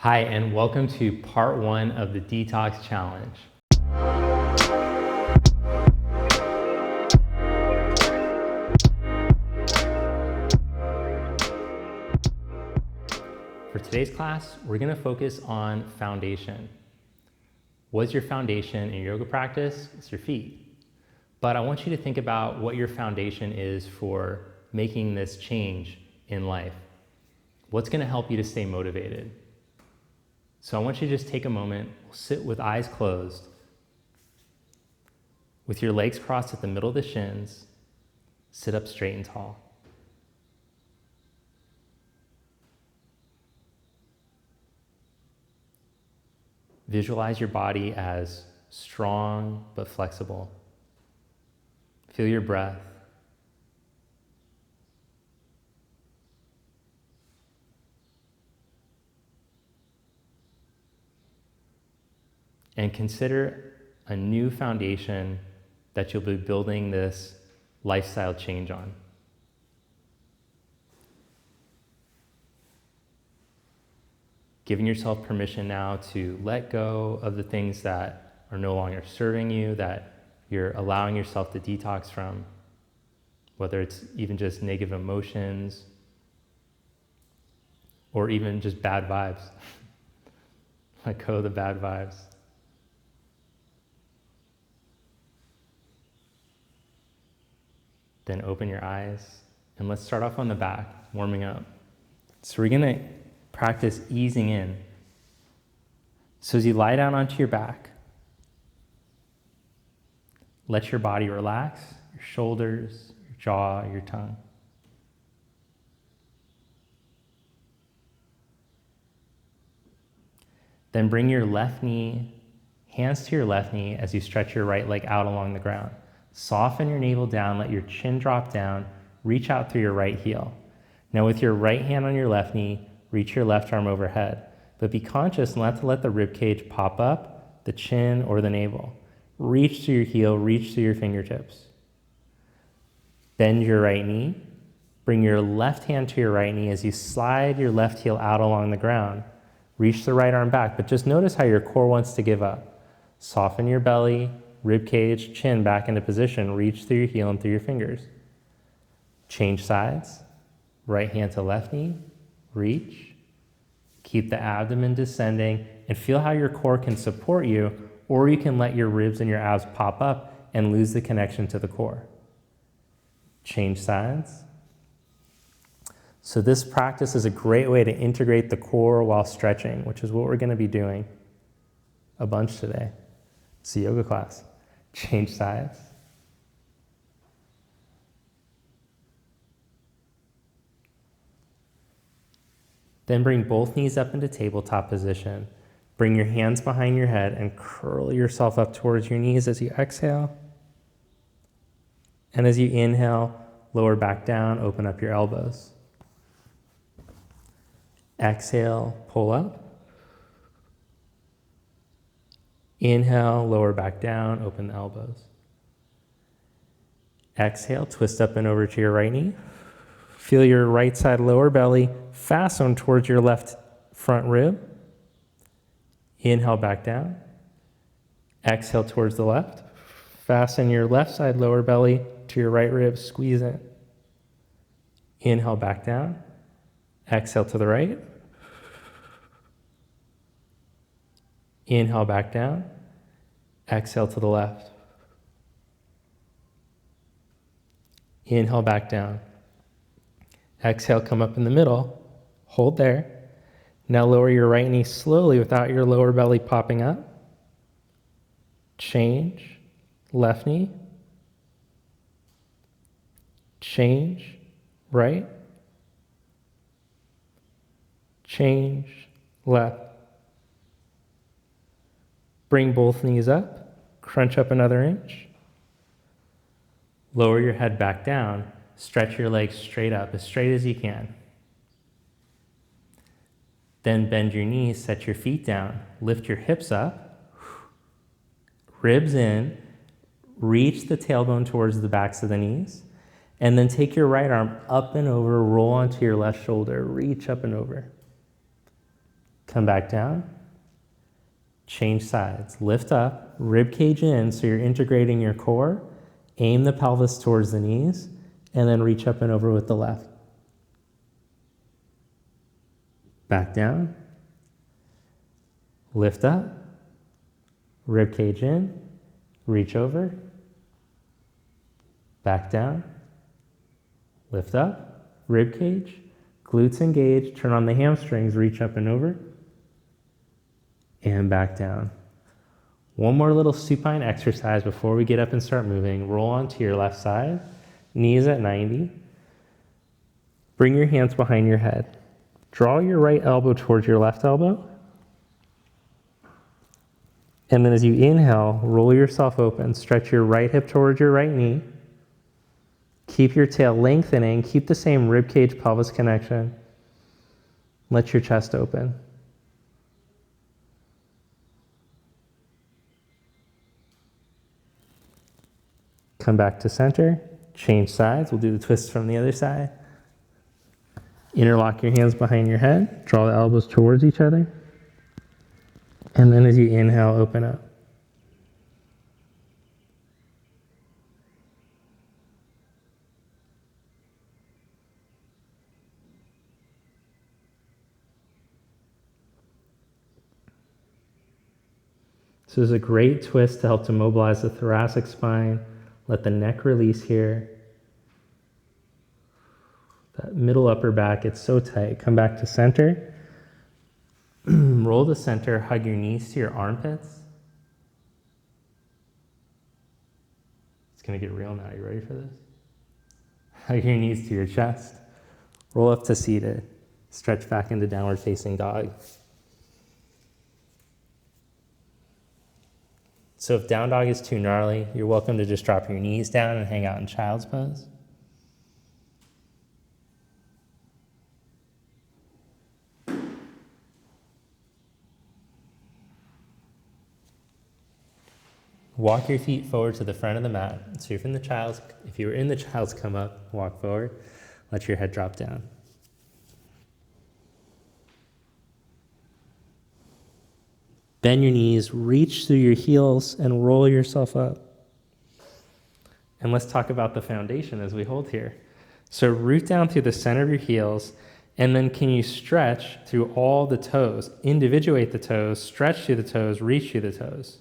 Hi, and welcome to part 1 of the Detox Challenge. For today's class, we're going to focus on foundation. What's your foundation in your yoga practice? It's your feet. But I want you to think about what your foundation is for making this change in life. What's going to help you to stay motivated? So I want you to just take a moment, sit with eyes closed, with your legs crossed at the middle of the shins, sit up straight and tall. Visualize your body as strong but flexible. Feel your breath. And consider a new foundation that you'll be building this lifestyle change on. Giving yourself permission now to let go of the things that are no longer serving you, that you're allowing yourself to detox from, whether it's even just negative emotions or even just bad vibes. Let go of the bad vibes. Then open your eyes, and let's start off on the back, warming up. So we're gonna practice easing in. So as you lie down onto your back, let your body relax, your shoulders, your jaw, your tongue. Then bring your left knee, hands to your left knee as you stretch your right leg out along the ground. Soften your navel down, let your chin drop down, reach out through your right heel. Now with your right hand on your left knee, reach your left arm overhead, but be conscious not to let the rib cage pop up, the chin, or the navel. Reach through your heel, reach through your fingertips. Bend your right knee, bring your left hand to your right knee as you slide your left heel out along the ground. Reach the right arm back, but just notice how your core wants to give up. Soften your belly, rib cage, chin back into position. Reach through your heel and through your fingers. Change sides. Right hand to left knee. Reach. Keep the abdomen descending and feel how your core can support you, or you can let your ribs and your abs pop up and lose the connection to the core. Change sides. So this practice is a great way to integrate the core while stretching, which is what we're going to be doing a bunch today. It's a yoga class. Change sides. Then bring both knees up into tabletop position. Bring your hands behind your head and curl yourself up towards your knees as you exhale. And as you inhale, lower back down, open up your elbows. Exhale, pull up. Inhale, lower back down, open the elbows. Exhale, twist up and over to your right knee. Feel your right side lower belly fasten towards your left front rib. Inhale, back down. Exhale towards the left. Fasten your left side lower belly to your right rib, squeeze it. Inhale, back down. Exhale to the right. Inhale, back down. Exhale to the left. Inhale, back down. Exhale, come up in the middle. Hold there. Now lower your right knee slowly without your lower belly popping up. Change. Left knee. Change. Right. Change. Left. Bring both knees up, crunch up another inch. Lower your head back down, stretch your legs straight up, as straight as you can. Then bend your knees, set your feet down, lift your hips up, ribs in, reach the tailbone towards the backs of the knees, and then take your right arm up and over, roll onto your left shoulder, reach up and over. Come back down. Change sides. Lift up, rib cage in, so you're integrating your core. Aim the pelvis towards the knees, and then reach up and over with the left. Back down. Lift up, rib cage in, reach over. Back down. Lift up, rib cage, glutes engaged, turn on the hamstrings, reach up and over. And back down. One more little supine exercise before we get up and start moving. Roll onto your left side, knees at 90. Bring your hands behind your head. Draw your right elbow towards your left elbow. And then as you inhale, roll yourself open. Stretch your right hip towards your right knee. Keep your tail lengthening. Keep the same rib cage pelvis connection. Let your chest open. Come back to center, change sides. We'll do the twist from the other side. Interlock your hands behind your head, draw the elbows towards each other. And then as you inhale, open up. So this is a great twist to help to mobilize the thoracic spine. Let the neck release here. That middle upper back, it's so tight. Come back to center. Roll to center, hug your knees to your armpits. It's gonna get real now. You ready for this? Hug your knees to your chest. Roll up to seated. Stretch back into downward facing dog. So if down dog is too gnarly, you're welcome to just drop your knees down and hang out in child's pose. Walk your feet forward to the front of the mat. So if you were in the child's, come up, walk forward, let your head drop down. Bend your knees, reach through your heels, and roll yourself up. And let's talk about the foundation as we hold here. So root down through the center of your heels, and then can you stretch through all the toes, individuate the toes, stretch through the toes, reach through the toes.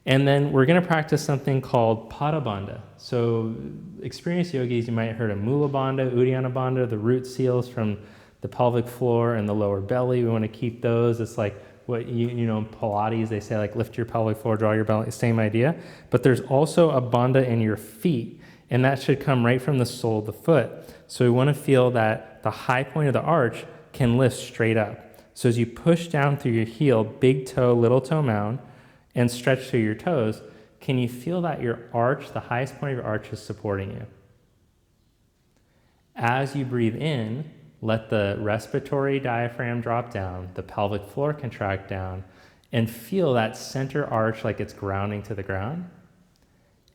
And then we're gonna practice something called Pada Bandha. So experienced yogis, you might have heard of Mula Bandha, Uddiyana Bandha, the root seals from the pelvic floor and the lower belly. We wanna keep those. It's like what you know in Pilates, they say like lift your pelvic floor, draw your belly, same idea. But there's also a bandha in your feet, and that should come right from the sole of the foot. So we want to feel that the high point of the arch can lift straight up. So as you push down through your heel, big toe, little toe mound, and stretch through your toes, can you feel that your arch, the highest point of your arch, is supporting you? As you breathe in, let the respiratory diaphragm drop down, the pelvic floor contract down, and feel that center arch like it's grounding to the ground.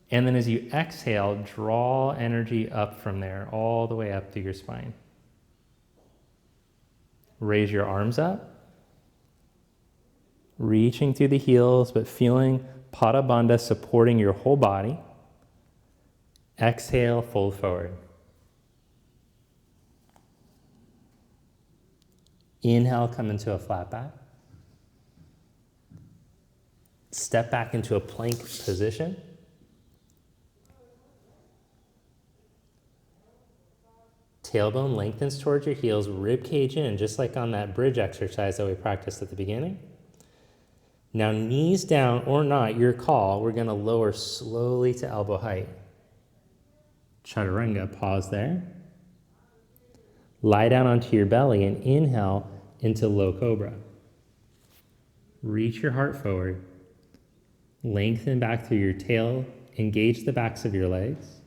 And then as you exhale, draw energy up from there, all the way up through your spine. Raise your arms up, reaching through the heels, but feeling Pada Bandha supporting your whole body. Exhale, fold forward. Inhale, come into a flat back. Step back into a plank position. Tailbone lengthens towards your heels, rib cage in, just like on that bridge exercise that we practiced at the beginning. Now knees down or not, your call. We're gonna lower slowly to elbow height. Chaturanga, pause there. Lie down onto your belly and inhale into low cobra. Reach your heart forward. Lengthen back through your tail. Engage the backs of your legs.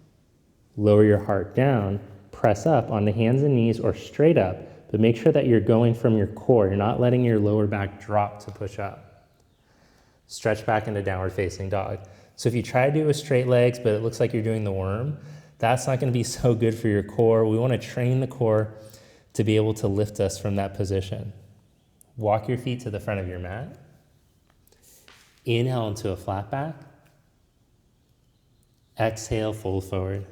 Lower your heart down. Press up on the hands and knees or straight up, but make sure that you're going from your core. You're not letting your lower back drop to push up. Stretch back into downward facing dog. So if you try to do it with straight legs, but it looks like you're doing the worm, that's not going to be so good for your core. We want to train the core to be able to lift us from that position. Walk your feet to the front of your mat. Inhale into a flat back. Exhale, fold forward.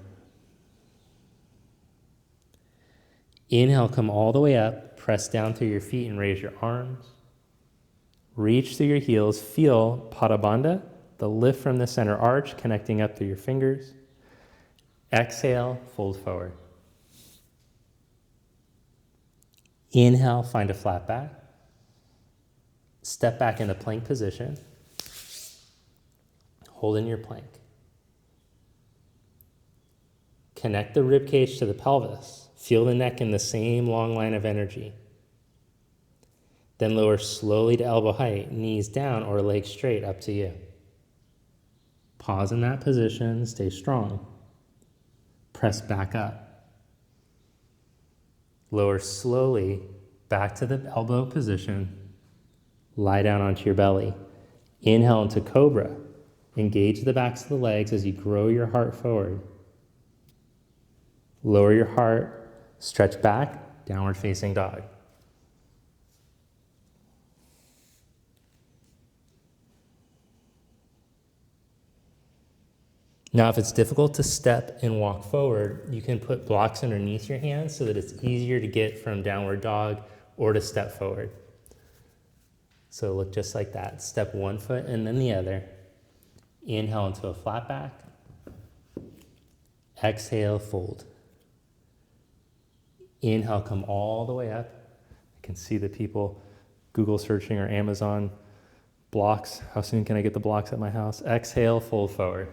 Inhale, come all the way up. Press down through your feet and raise your arms. Reach through your heels. Feel Pada Bandha, the lift from the center arch connecting up through your fingers. Exhale, fold forward. Inhale, find a flat back. Step back into plank position. Hold in your plank. Connect the rib cage to the pelvis. Feel the neck in the same long line of energy. Then lower slowly to elbow height, knees down or legs straight, up to you. Pause in that position, stay strong. Press back up. Lower slowly back to the elbow position. Lie down onto your belly. Inhale into cobra. Engage the backs of the legs as you grow your heart forward. Lower your heart, stretch back, downward facing dog. Now, if it's difficult to step and walk forward, you can put blocks underneath your hands so that it's easier to get from downward dog or to step forward. So look just like that. Step one foot and then the other. Inhale into a flat back. Exhale, fold. Inhale, come all the way up. I can see the people Google searching or Amazon blocks. How soon can I get the blocks at my house? Exhale, fold forward.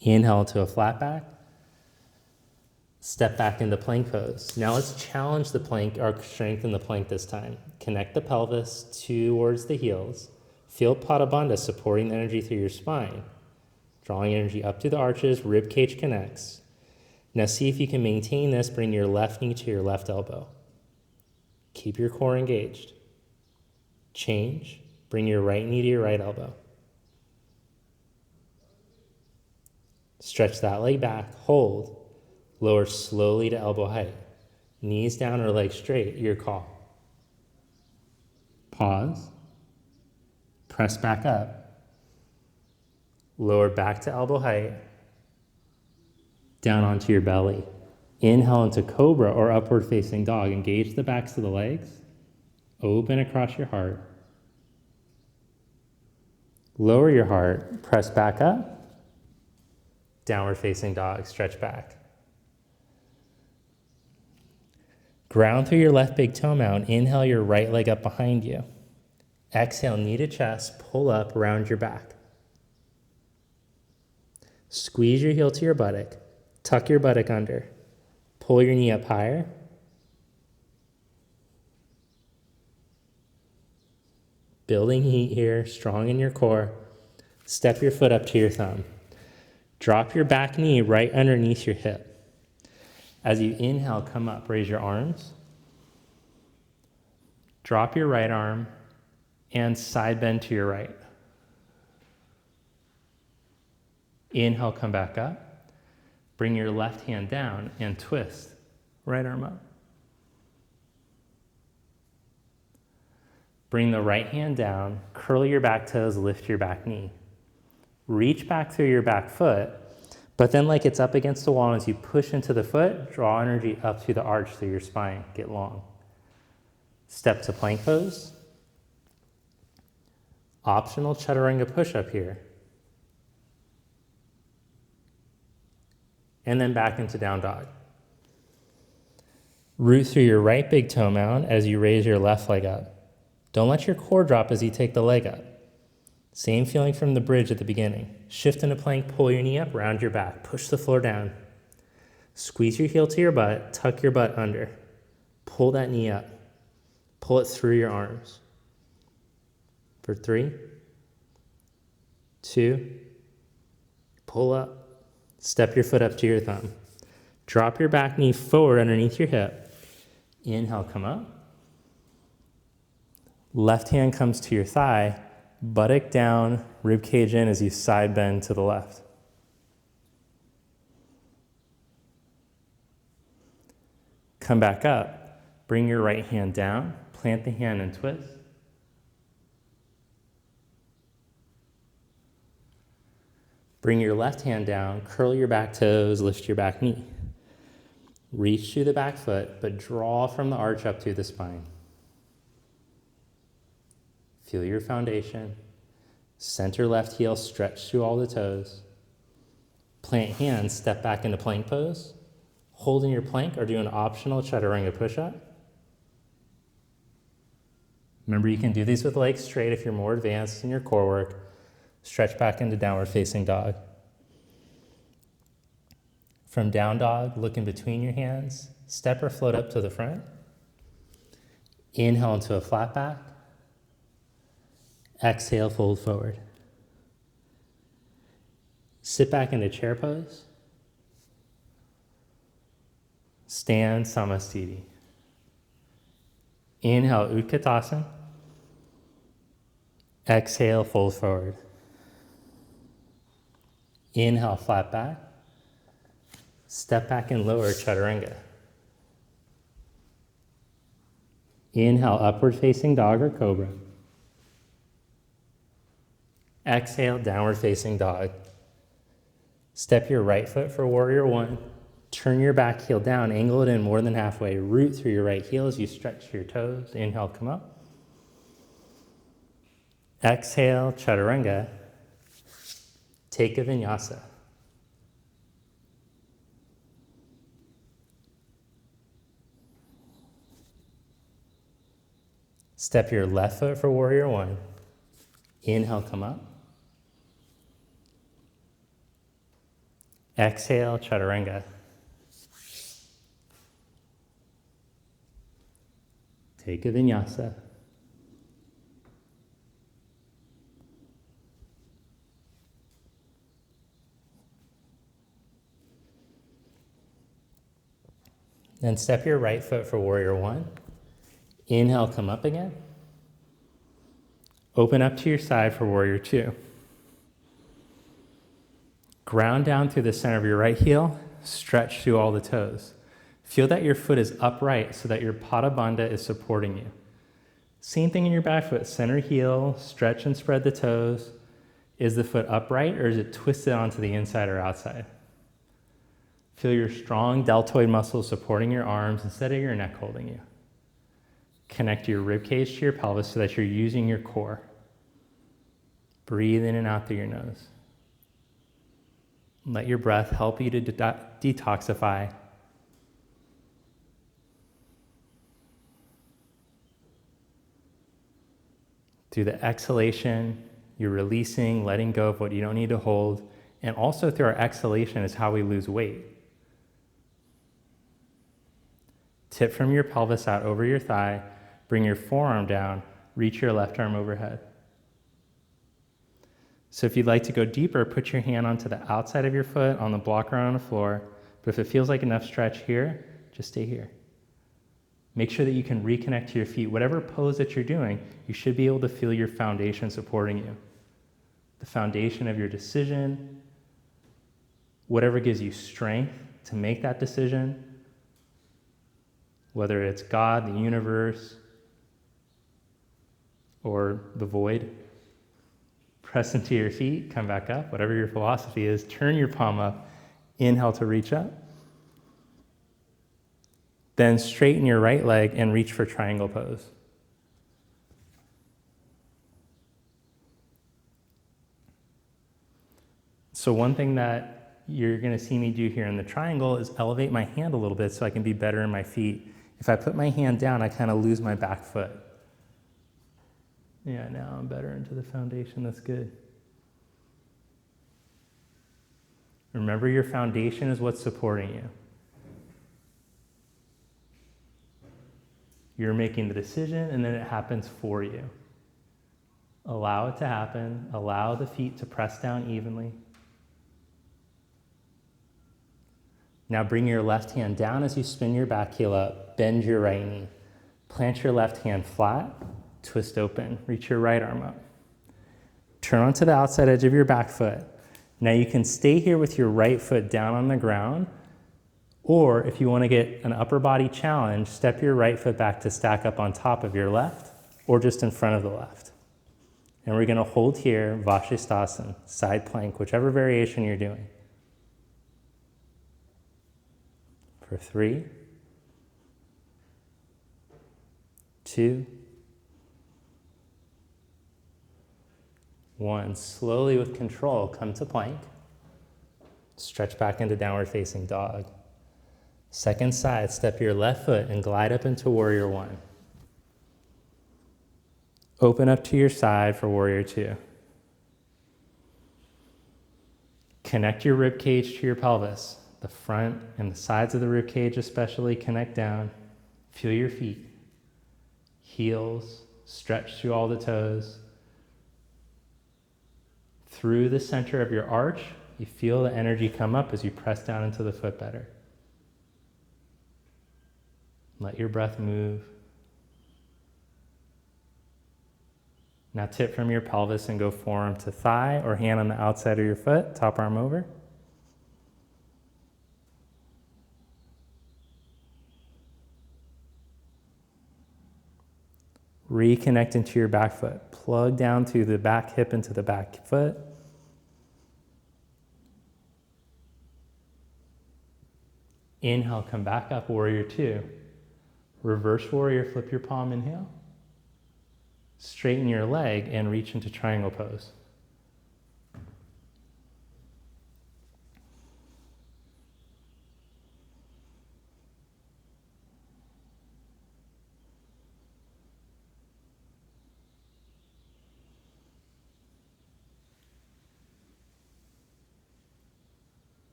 Inhale to a flat back. Step back into plank pose. Now let's challenge the plank or strengthen the plank this time. Connect the pelvis towards the heels. Feel Pada Bandha supporting the energy through your spine. Drawing energy up through the arches, rib cage connects. Now see if you can maintain this, bring your left knee to your left elbow. Keep your core engaged. Change, bring your right knee to your right elbow. Stretch that leg back, hold. Lower slowly to elbow height. Knees down or legs straight, your call. Pause. Press back up. Lower back to elbow height. Down onto your belly. Inhale into cobra or upward facing dog. Engage the backs of the legs. Open across your heart. Lower your heart. Press back up. Downward facing dog. Stretch back. Ground through your left big toe mound. Inhale your right leg up behind you. Exhale, knee to chest. Pull up, round your back. Squeeze your heel to your buttock. Tuck your buttock under. Pull your knee up higher. Building heat here, strong in your core. Step your foot up to your thumb. Drop your back knee right underneath your hip. As you inhale, come up, raise your arms. Drop your right arm and side bend to your right. Inhale, come back up. Bring your left hand down and twist. Right arm up. Bring the right hand down, curl your back toes, lift your back knee. Reach back through your back foot, but then like it's up against the wall, as you push into the foot, draw energy up through the arch through your spine, get long. Step to plank pose. Optional chaturanga push-up here. And then back into down dog. Root through your right big toe mound as you raise your left leg up. Don't let your core drop as you take the leg up. Same feeling from the bridge at the beginning. Shift into plank, pull your knee up, round your back, push the floor down. Squeeze your heel to your butt, tuck your butt under. Pull that knee up. Pull it through your arms. For 3, 2, pull up. Step your foot up to your thumb. Drop your back knee forward underneath your hip. Inhale, come up. Left hand comes to your thigh, buttock down, rib cage in as you side bend to the left. Come back up. Bring your right hand down. Plant the hand and twist. Bring your left hand down. Curl your back toes. Lift your back knee. Reach through the back foot, but draw from the arch up through the spine. Feel your foundation. Center left heel, stretch through all the toes. Plant hands, step back into plank pose. Holding your plank or do an optional chaturanga push-up. Remember, you can do these with legs straight if you're more advanced in your core work. Stretch back into downward facing dog. From down dog, look in between your hands. Step or float up to the front. Inhale into a flat back. Exhale, fold forward. Sit back into chair pose. Stand Samasthiti. Inhale, Utkatasana. Exhale, fold forward. Inhale, flat back. Step back and lower chaturanga. Inhale, upward facing dog or cobra. Exhale, downward facing dog. Step your right foot for warrior one. Turn your back heel down, angle it in more than halfway. Root through your right heel as you stretch your toes. Inhale, come up. Exhale, chaturanga. Take a vinyasa. Step your left foot for warrior one. Inhale, come up. Exhale, chaturanga. Take a vinyasa. Then step your right foot for warrior one. Inhale, come up again. Open up to your side for warrior two. Ground down through the center of your right heel. Stretch through all the toes. Feel that your foot is upright so that your Pada Bandha is supporting you. Same thing in your back foot. Center heel, stretch and spread the toes. Is the foot upright or is it twisted onto the inside or outside? Feel your strong deltoid muscles supporting your arms instead of your neck holding you. Connect your rib cage to your pelvis so that you're using your core. Breathe in and out through your nose. Let your breath help you to detoxify. Through the exhalation, you're releasing, letting go of what you don't need to hold. And also through our exhalation is how we lose weight. Tip from your pelvis out over your thigh. Bring your forearm down. Reach your left arm overhead. So if you'd like to go deeper, put your hand onto the outside of your foot on the blocker on the floor. But if it feels like enough stretch here, just stay here. Make sure that you can reconnect to your feet. Whatever pose that you're doing, you should be able to feel your foundation supporting you. The foundation of your decision, whatever gives you strength to make that decision, whether it's God, the universe, or the void. Press into your feet, come back up, whatever your philosophy is. Turn your palm up, inhale to reach up. Then straighten your right leg and reach for triangle pose. So one thing that you're going to see me do here in the triangle is elevate my hand a little bit so I can be better in my feet. If I put my hand down, I kind of lose my back foot. Yeah, now I'm better into the foundation. That's good. Remember, your foundation is what's supporting you. You're making the decision, and then it happens for you. Allow it to happen. Allow the feet to press down evenly. Now bring your left hand down as you spin your back heel up. Bend your right knee. Plant your left hand flat. Twist open. Reach your right arm up. Turn onto the outside edge of your back foot. Now you can stay here with your right foot down on the ground, Or if you want to get an upper body challenge, step your right foot back to stack up on top of your left or just in front of the left. And we're going to hold here, Vashisthasana, side plank, whichever variation you're doing. For 3, 2, 1. Slowly with control, come to plank. Stretch back into downward facing dog. Second side, step your left foot and glide up into warrior 1. Open up to your side for warrior 2. Connect your rib cage to your pelvis. The front and the sides of the rib cage especially connect down. Feel your feet. Heels, stretch through all the toes. Through the center of your arch, you feel the energy come up as you press down into the foot better. Let your breath move. Now tip from your pelvis and go forearm to thigh or hand on the outside of your foot, top arm over. Reconnect into your back foot. Plug down through the back hip into the back foot. Inhale, come back up, warrior 2. Reverse warrior, flip your palm, inhale. Straighten your leg and reach into triangle pose.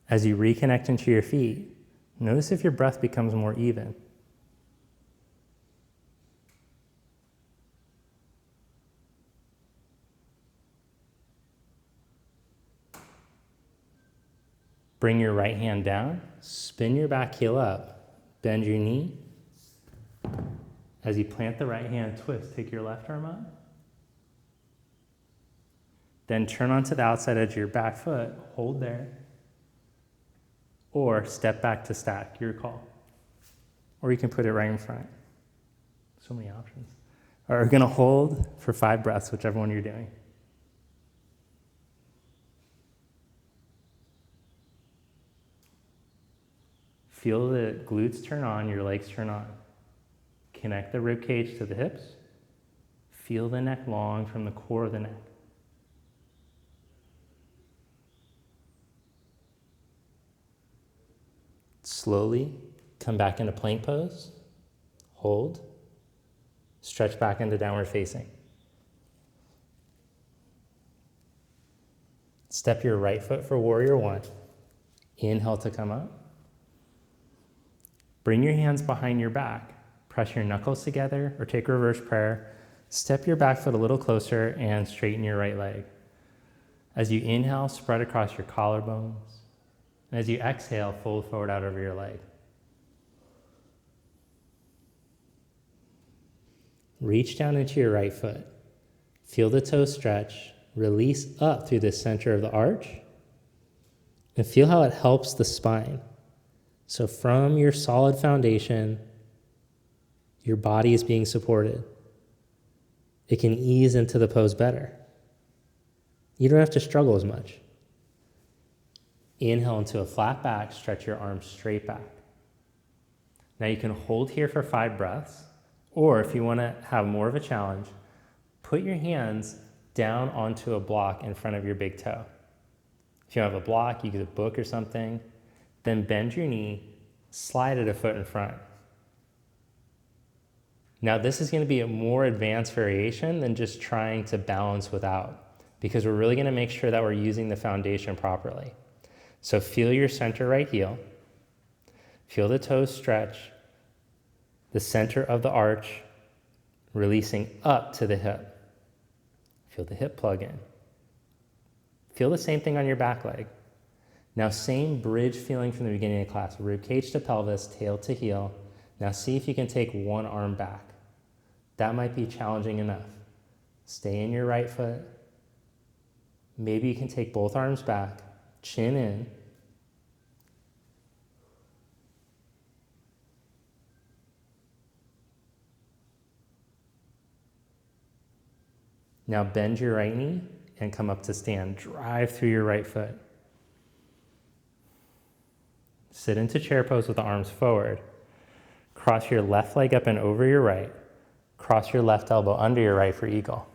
As you reconnect into your feet, notice if your breath becomes more even. Bring your right hand down, spin your back heel up, bend your knee. As you plant the right hand, twist, take your left arm up. Then turn onto the outside edge of your back foot, hold there. Or step back to stack, your call. Or you can put it right in front. So many options. All right, we're gonna hold for 5 breaths, whichever one you're doing. Feel the glutes turn on, your legs turn on. Connect the rib cage to the hips. Feel the neck long from the core of the neck. Slowly come back into plank pose, hold, stretch back into downward facing. Step your right foot for warrior 1. Inhale to come up. Bring your hands behind your back. Press your knuckles together or take reverse prayer. Step your back foot a little closer and straighten your right leg. As you inhale, spread across your collarbones. And as you exhale, fold forward out over your leg. Reach down into your right foot. Feel the toes stretch. Release up through the center of the arch. And feel how it helps the spine. So from your solid foundation, your body is being supported. It can ease into the pose better. You don't have to struggle as much. Inhale into a flat back, stretch your arms straight back. Now you can hold here for 5 breaths, or if you want to have more of a challenge, put your hands down onto a block in front of your big toe. If you have a block, you get a book or something, then bend your knee, slide it a foot in front. Now this is going to be a more advanced variation than just trying to balance without, because we're really going to make sure that we're using the foundation properly. So feel your center right heel. Feel the toes stretch, the center of the arch, releasing up to the hip. Feel the hip plug in. Feel the same thing on your back leg. Now same bridge feeling from the beginning of class, rib cage to pelvis, tail to heel. Now see if you can take one arm back. That might be challenging enough. Stay in your right foot. Maybe you can take both arms back, chin in. Now bend your right knee and come up to stand. Drive through your right foot. Sit into chair pose with the arms forward. Cross your left leg up and over your right. Cross your left elbow under your right for eagle.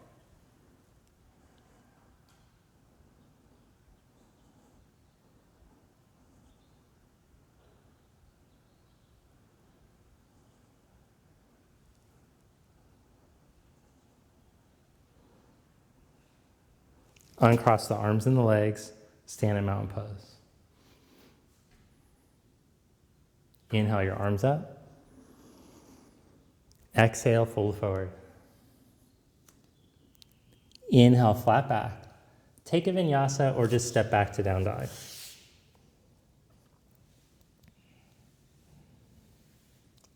Uncross the arms and the legs, stand in mountain pose. Inhale your arms up. Exhale, fold forward. Inhale, flat back. Take a vinyasa or just step back to down dog.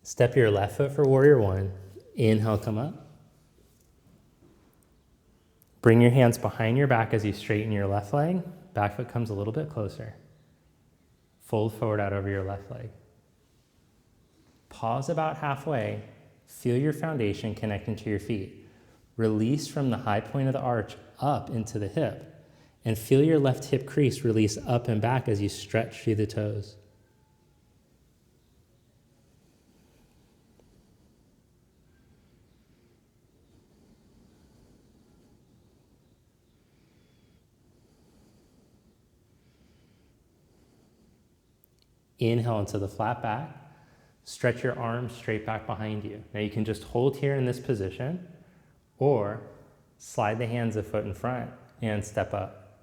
Step your left foot for warrior one. Inhale, come up. Bring your hands behind your back as you straighten your left leg. Back foot comes a little bit closer. Fold forward out over your left leg. Pause about halfway. Feel your foundation connecting to your feet. Release from the high point of the arch up into the hip. And feel your left hip crease release up and back as you stretch through the toes. Inhale into the flat back. Stretch your arms straight back behind you. Now you can just hold here in this position or slide the hands a foot in front and step up.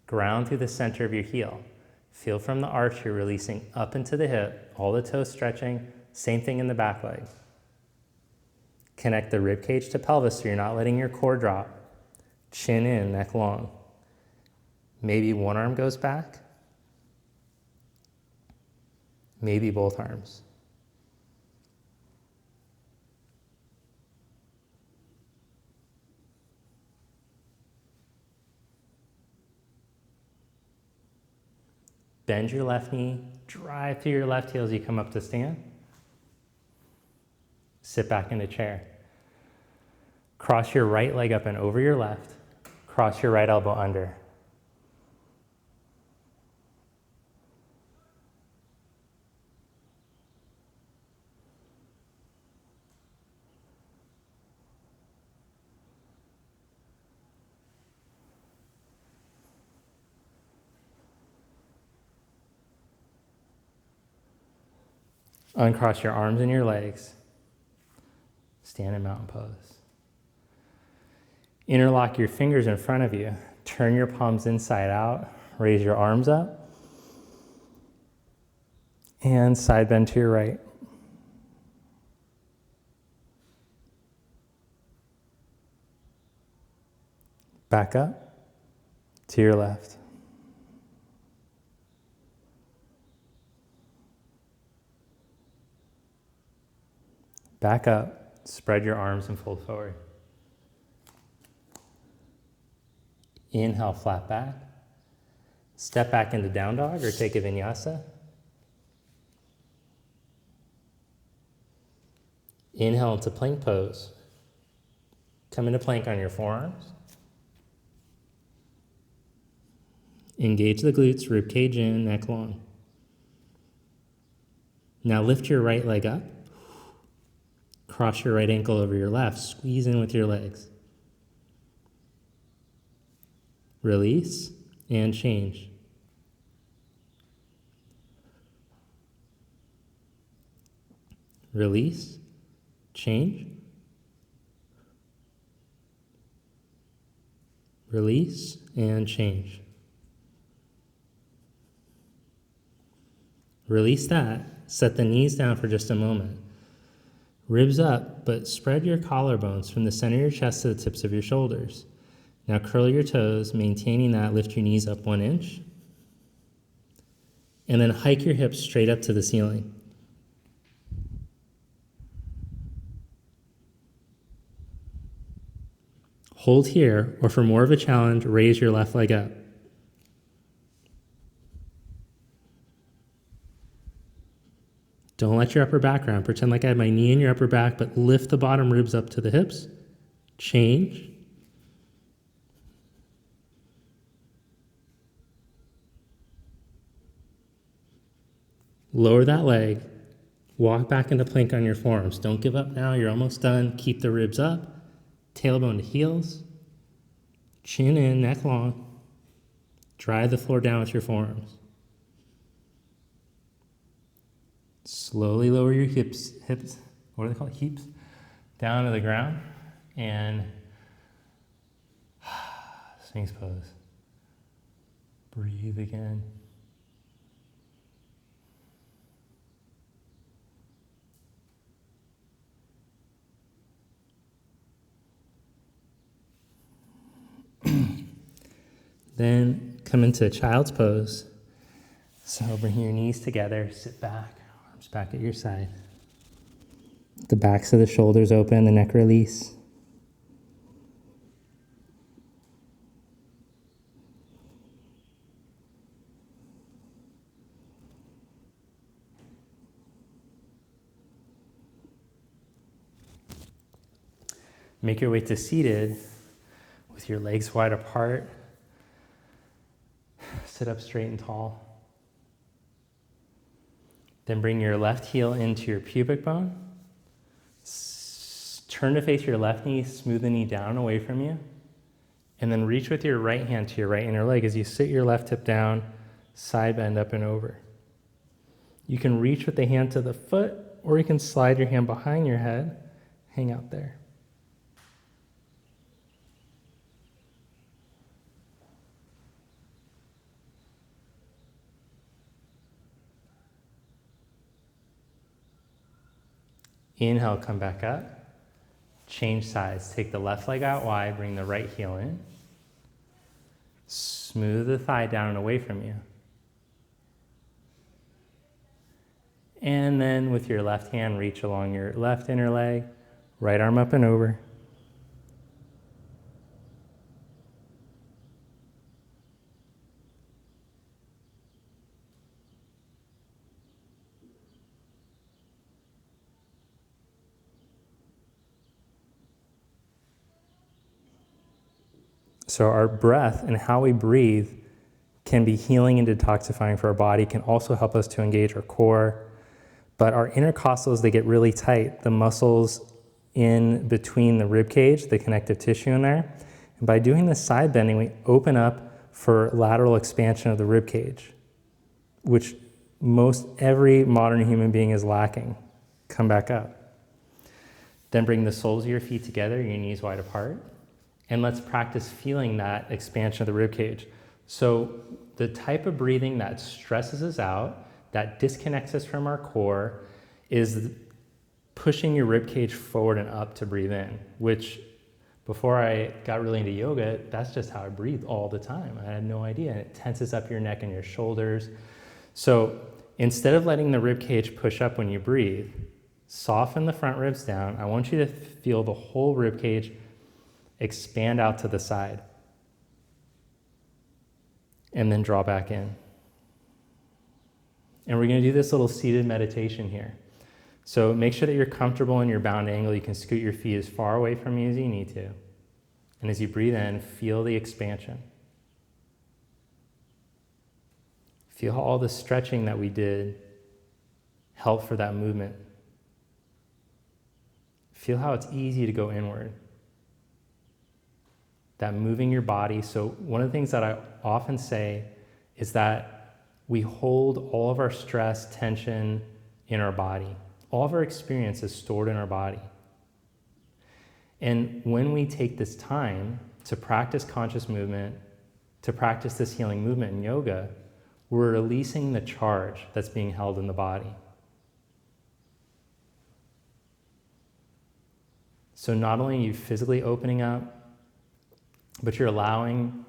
Ground through the center of your heel. Feel from the arch you're releasing up into the hip, all the toes stretching, same thing in the back leg. Connect the rib cage to pelvis so you're not letting your core drop. Chin in, neck long. Maybe one arm goes back. Maybe both arms. Bend your left knee, drive through your left heel as you come up to stand. Sit back in a chair. Cross your right leg up and over your left. Cross your right elbow under. Uncross your arms and your legs. Stand in mountain pose. Interlock your fingers in front of you. Turn your palms inside out. Raise your arms up. And side bend to your right. Back up to your left. Back up, spread your arms and fold forward. Inhale, flat back. Step back into down dog or take a vinyasa. Inhale into plank pose. Come into plank on your forearms. Engage the glutes, rib cage in, neck long. Now lift your right leg up. Cross your right ankle over your left. Squeeze in with your legs. Release and change. Release, change. Release and change. Release that. Set the knees down for just a moment. Ribs up, but spread your collarbones from the center of your chest to the tips of your shoulders. Now curl your toes, maintaining that, lift your knees up 1 inch. And then hike your hips straight up to the ceiling. Hold here, or for more of a challenge, raise your left leg up. Don't let your upper back round. Pretend like I have my knee in your upper back, but lift the bottom ribs up to the hips. Change. Lower that leg. Walk back into plank on your forearms. Don't give up now. You're almost done. Keep the ribs up. Tailbone to heels. Chin in, neck long. Drive the floor down with your forearms. Slowly lower your hips, what do they call it, heaps? Down to the ground, and Sphinx pose. Breathe again. Then come into child's pose. So bring your knees together, sit back, arms back at your side. The backs of the shoulders open, the neck release. Make your way to seated with your legs wide apart. Sit up straight and tall. Then bring your left heel into your pubic bone. Turn to face your left knee, smooth the knee down away from you. And then reach with your right hand to your right inner leg as you sit your left hip down, side bend up and over. You can reach with the hand to the foot, or you can slide your hand behind your head, hang out there. Inhale, come back up. Change sides. Take the left leg out wide, bring the right heel in. Smooth the thigh down and away from you. And then with your left hand, reach along your left inner leg, right arm up and over. So our breath and how we breathe can be healing and detoxifying for our body, can also help us to engage our core. But our intercostals, they get really tight, the muscles in between the rib cage, the connective tissue in there. And by doing this side bending, we open up for lateral expansion of the rib cage, which most every modern human being is lacking. Come back up. Then bring the soles of your feet together, your knees wide apart. And let's practice feeling that expansion of the rib cage. So the type of breathing that stresses us out, that disconnects us from our core, is pushing your rib cage forward and up to breathe in, which before I got really into yoga, that's just how I breathe all the time. I had no idea. And it tenses up your neck and your shoulders. So instead of letting the rib cage push up when you breathe, soften the front ribs down. I want you to feel the whole rib cage expand out to the side. And then draw back in. And we're going to do this little seated meditation here. So make sure that you're comfortable in your bound angle. You can scoot your feet as far away from you as you need to. And as you breathe in, feel the expansion. Feel how all the stretching that we did helped for that movement. Feel how it's easy to go inward. That moving your body. So one of the things that I often say is that we hold all of our stress, tension in our body. All of our experience is stored in our body. And when we take this time to practice conscious movement, to practice this healing movement in yoga, we're releasing the charge that's being held in the body. So not only are you physically opening up, but you're allowing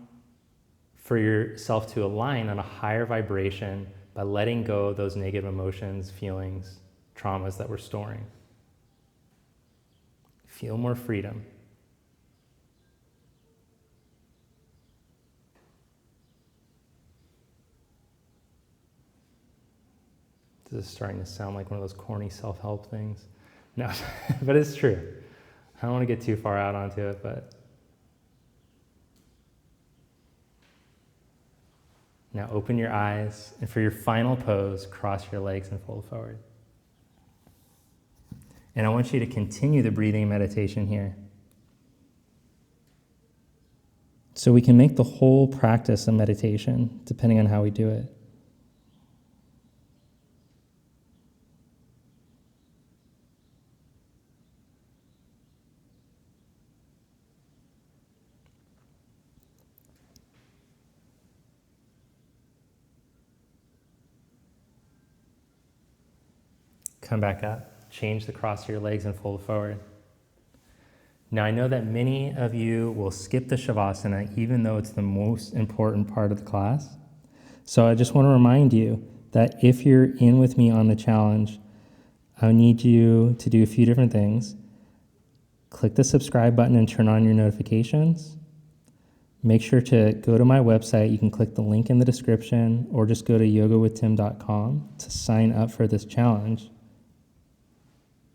for yourself to align on a higher vibration by letting go of those negative emotions, feelings, traumas that we're storing. Feel more freedom. This is starting to sound like one of those corny self-help things. No, but it's true. I don't want to get too far out onto it, but now open your eyes, and for your final pose, cross your legs and fold forward. And I want you to continue the breathing meditation here. So we can make the whole practice a meditation, depending on how we do it. Come back up, change the cross of your legs and fold forward. Now I know that many of you will skip the Shavasana even though it's the most important part of the class. So I just want to remind you that if you're in with me on the challenge, I need you to do a few different things. Click the subscribe button and turn on your notifications. Make sure to go to my website. You can click the link in the description or just go to yogawithtim.com to sign up for this challenge.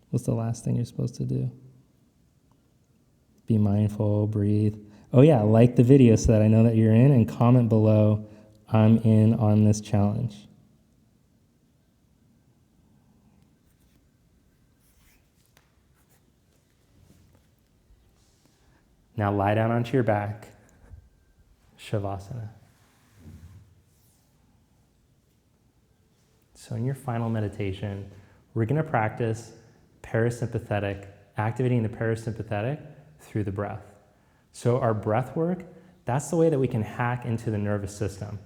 What's the last thing you're supposed to do? Be mindful, breathe. Oh yeah, like the video so that I know that you're in, and comment below, I'm in on this challenge. Now lie down onto your back, Shavasana. So in your final meditation, we're going to practice parasympathetic, activating the parasympathetic through the breath. So our breath work, that's the way that we can hack into the nervous system,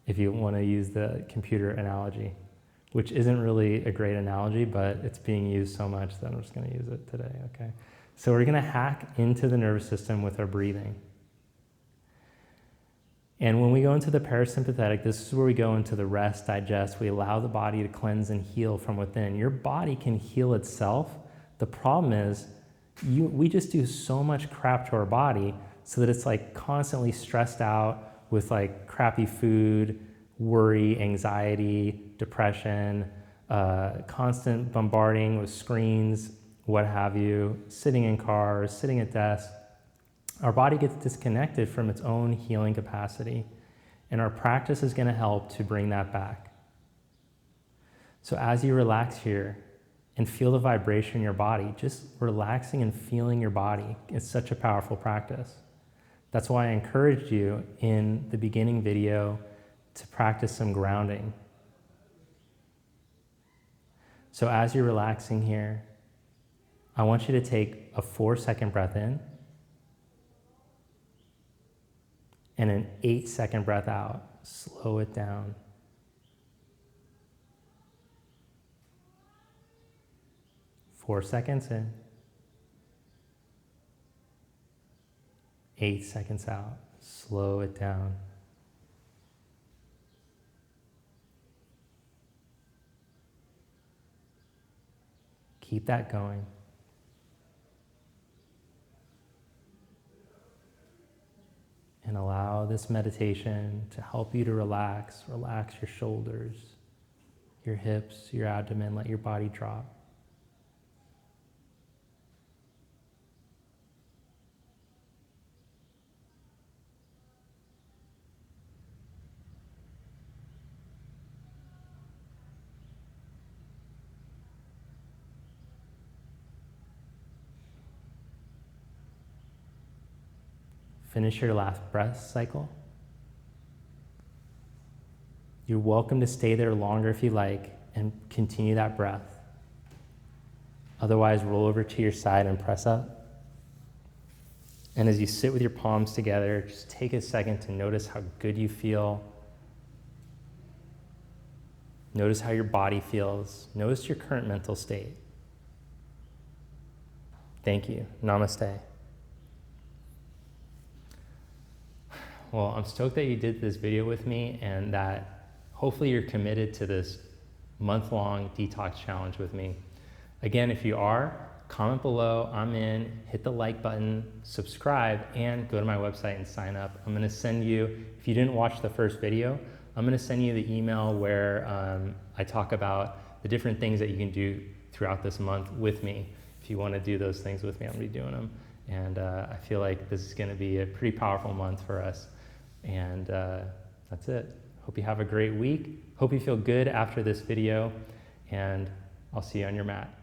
if you want to use the computer analogy, which isn't really a great analogy, but it's being used so much that I'm just going to use it today, okay? So we're going to hack into the nervous system with our breathing. And when we go into the parasympathetic, this is where we go into the rest, digest. We allow the body to cleanse and heal from within. Your body can heal itself. The problem is we just do so much crap to our body so that it's like constantly stressed out with like crappy food, worry, anxiety, depression, constant bombarding with screens, what have you, sitting in cars, sitting at desks. Our body gets disconnected from its own healing capacity, and our practice is going to help to bring that back. So as you relax here and feel the vibration in your body, just relaxing and feeling your body is such a powerful practice. That's why I encouraged you in the beginning video to practice some grounding. So as you're relaxing here, I want you to take a 4-second breath in and an 8-second breath out. Slow it down. Four seconds in. 8 seconds out. Slow it down. Keep that going. And allow this meditation to help you to relax. Relax your shoulders, your hips, your abdomen. Let your body drop. Finish your last breath cycle. You're welcome to stay there longer if you like and continue that breath. Otherwise, roll over to your side and press up. And as you sit with your palms together, just take a second to notice how good you feel. Notice how your body feels. Notice your current mental state. Thank you. Namaste. Well, I'm stoked that you did this video with me and that hopefully you're committed to this month-long detox challenge with me. Again, if you are, comment below, I'm in, hit the like button, subscribe, and go to my website and sign up. I'm gonna send you, if you didn't watch the first video, I'm going to send you the email where I talk about the different things that you can do throughout this month with me. If you want to do those things with me, I'm going to be doing them. And I feel like this is going to be a pretty powerful month for us. And that's it. Hope you have a great week. Hope you feel good after this video. And I'll see you on your mat.